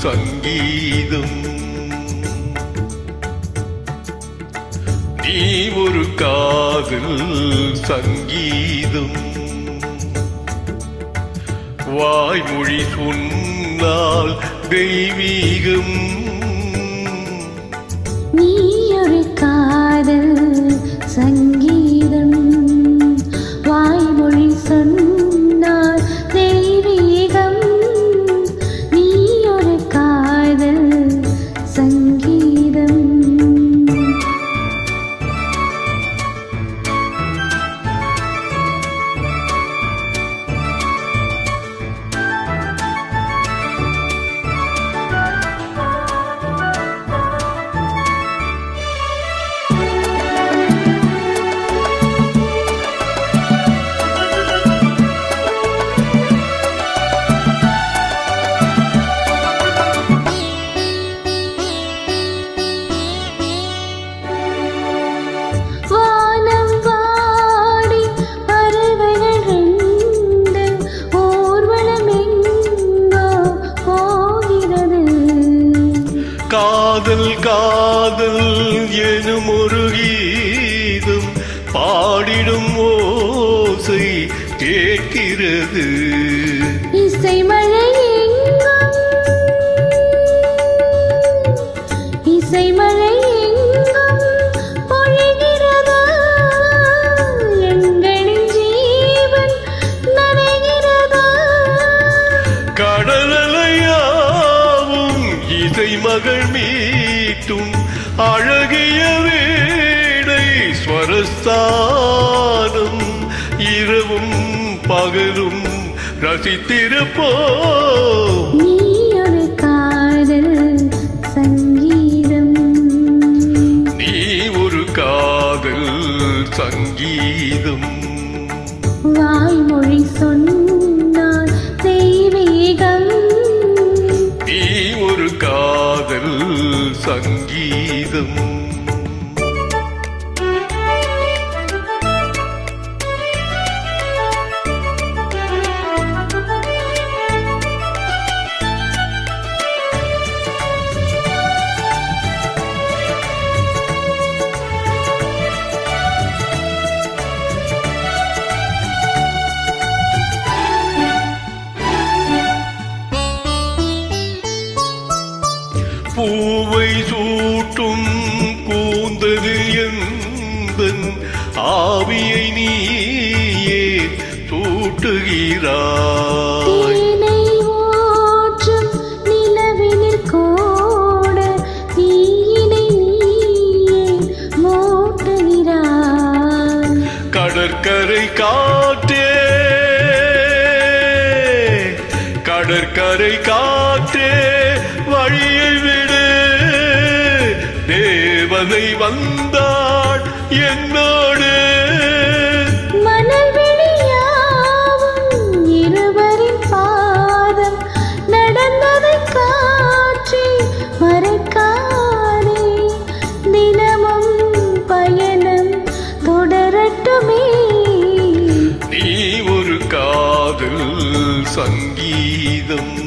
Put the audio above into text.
சங்கீதம். நீ ஒரு காதல் சங்கீதம். வாய்மொழி சொன்னால் தெய்வீகம். நீ ஒரு காதல் சங்கீதம். வாய்மொழி சொன்னால் தெய்வீகம். நீ ஒரு காதல் சங்கீதம். காதல் காதல் எனும் ஒரு கீதம் பாடிடும் ஓசை கேட்கிறது. இசை மழை எங்கும், இசை மழை எங்கும் பொழிகிறது. எங்களின் ஜீவன் நனைகிறது. கடலையாவும் இசை மகள் மீட்டும் அழகிய வீணை ஸ்வரஸ்தானம். இரவும் பகலும் ரசித்திருப்போம். நீ ஒரு காதல் சங்கீதம். நீ ஒரு காதல் சங்கீதம். வாய்மொழி சொன்னால் தெய்வீகம். நீ ஒரு காதல் சங்கீதம். பூவை சூட்டும் கூந்தது எந்தன் ஆவியை நீயே சூட்டுகிறாய். தேனை ஊற்றும் நிலவினில் கோட தீயினை நீயே மூட்டுகிறாய். கடற்கரை காற்றே, கடற்கரை காற்றே வழியை விடு. தேவதை வந்தாள் என்னோடு. மணல் வெளியாவும் இருவரின் பாதம் நடந்ததை காற்றி மறைக்காதே. தினமும் பயணம் தொடரட்டுமே. நீ ஒரு காதல் சங்கீதம்.